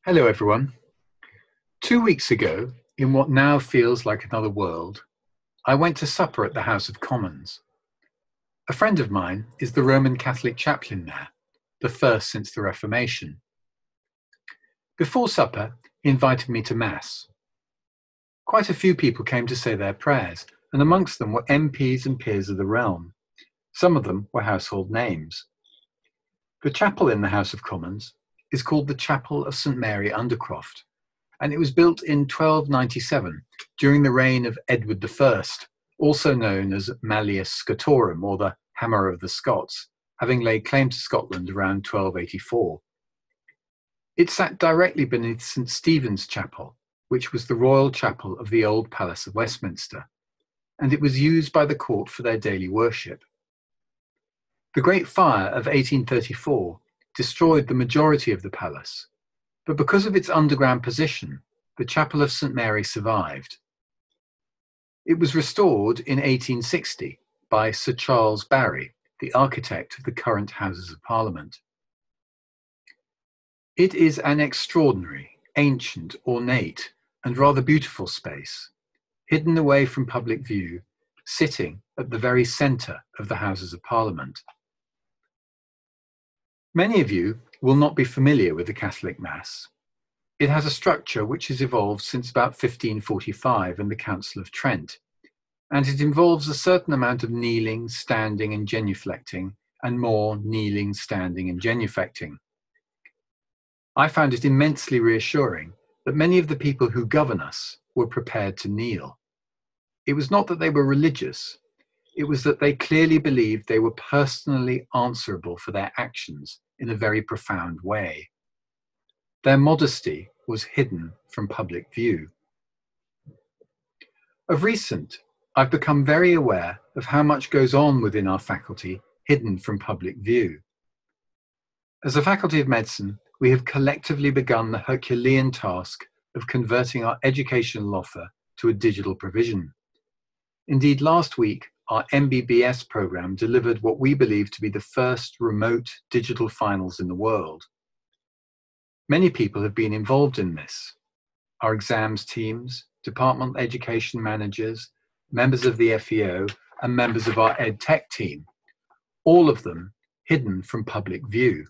Hello, everyone. 2 weeks ago, in what now feels like another world, I went to supper at the House of Commons. A friend of mine is the Roman Catholic chaplain there, the first since the Reformation. Before supper, he invited me to Mass. Quite a few people came to say their prayers, and amongst them were MPs and peers of the realm. Some of them were household names. The chapel in the House of Commons is called the Chapel of St Mary Undercroft, and it was built in 1297 during the reign of Edward I, also known as Malleus Scotorum, or the Hammer of the Scots, having laid claim to Scotland around 1284. It sat directly beneath St Stephen's Chapel, which was the royal chapel of the old Palace of Westminster, and it was used by the court for their daily worship. The Great Fire of 1834 destroyed the majority of the palace, but because of its underground position, the Chapel of St Mary survived. It was restored in 1860 by Sir Charles Barry, the architect of the current Houses of Parliament. It is an extraordinary, ancient, ornate, and rather beautiful space, hidden away from public view, sitting at the very centre of the Houses of Parliament. Many of you will not be familiar with the Catholic Mass. It has a structure which has evolved since about 1545 and the Council of Trent, and it involves a certain amount of kneeling, standing and genuflecting, and more kneeling, standing and genuflecting. I found it immensely reassuring that many of the people who govern us were prepared to kneel. It was not that they were religious, it was that they clearly believed they were personally answerable for their actions in a very profound way. Their modesty was hidden from public view. Of recent, I've become very aware of how much goes on within our faculty hidden from public view. As a Faculty of Medicine, we have collectively begun the Herculean task of converting our educational offer to a digital provision. Indeed, last week, our MBBS program delivered what we believe to be the first remote digital finals in the world. Many people have been involved in this. Our exams teams, department education managers, members of the FEO, and members of our EdTech team, all of them hidden from public view.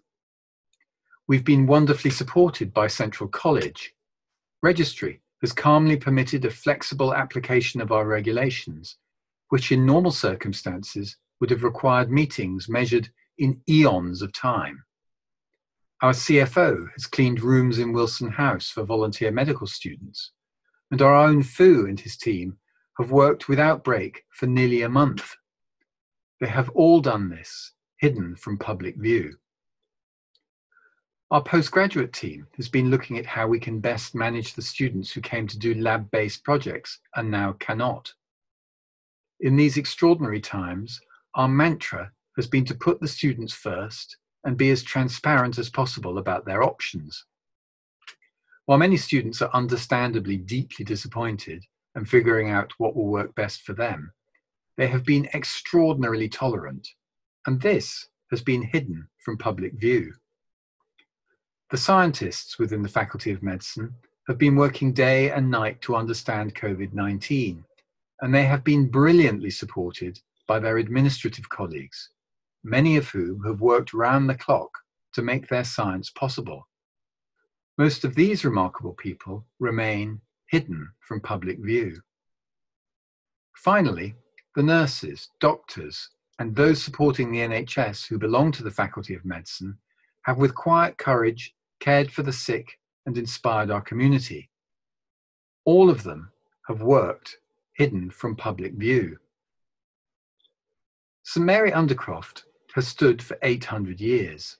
We've been wonderfully supported by Central College. Registry has calmly permitted a flexible application of our regulations, which in normal circumstances would have required meetings measured in eons of time. Our CFO has cleaned rooms in Wilson House for volunteer medical students, and our own Fu and his team have worked without break for nearly a month. They have all done this, hidden from public view. Our postgraduate team has been looking at how we can best manage the students who came to do lab-based projects and now cannot. In these extraordinary times, our mantra has been to put the students first and be as transparent as possible about their options. While many students are understandably deeply disappointed and figuring out what will work best for them, they have been extraordinarily tolerant, and this has been hidden from public view. The scientists within the Faculty of Medicine have been working day and night to understand COVID-19, and they have been brilliantly supported by their administrative colleagues, many of whom have worked round the clock to make their science possible. Most of these remarkable people remain hidden from public view. Finally, the nurses, doctors, and those supporting the NHS who belong to the Faculty of Medicine have with quiet courage cared for the sick and inspired our community. All of them have worked hidden from public view. St Mary Undercroft has stood for 800 years.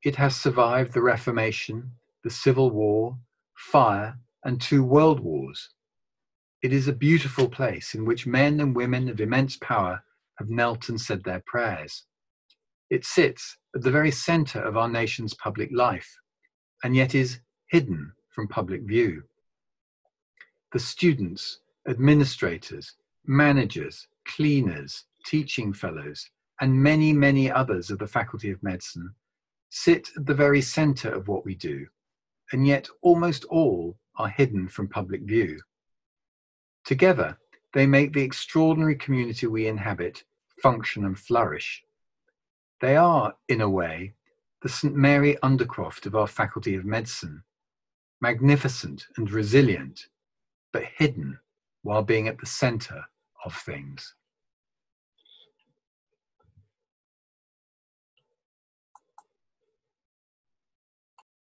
It has survived the Reformation, the Civil War, fire, and 2 world wars. It is a beautiful place in which men and women of immense power have knelt and said their prayers. It sits at the very centre of our nation's public life, and yet is hidden from public view. The students, administrators, managers, cleaners, teaching fellows, and many, many others of the Faculty of Medicine sit at the very centre of what we do, and yet almost all are hidden from public view. Together, they make the extraordinary community we inhabit function and flourish. They are, in a way, the St Mary Undercroft of our Faculty of Medicine, magnificent and resilient, but hidden while being at the centre of things.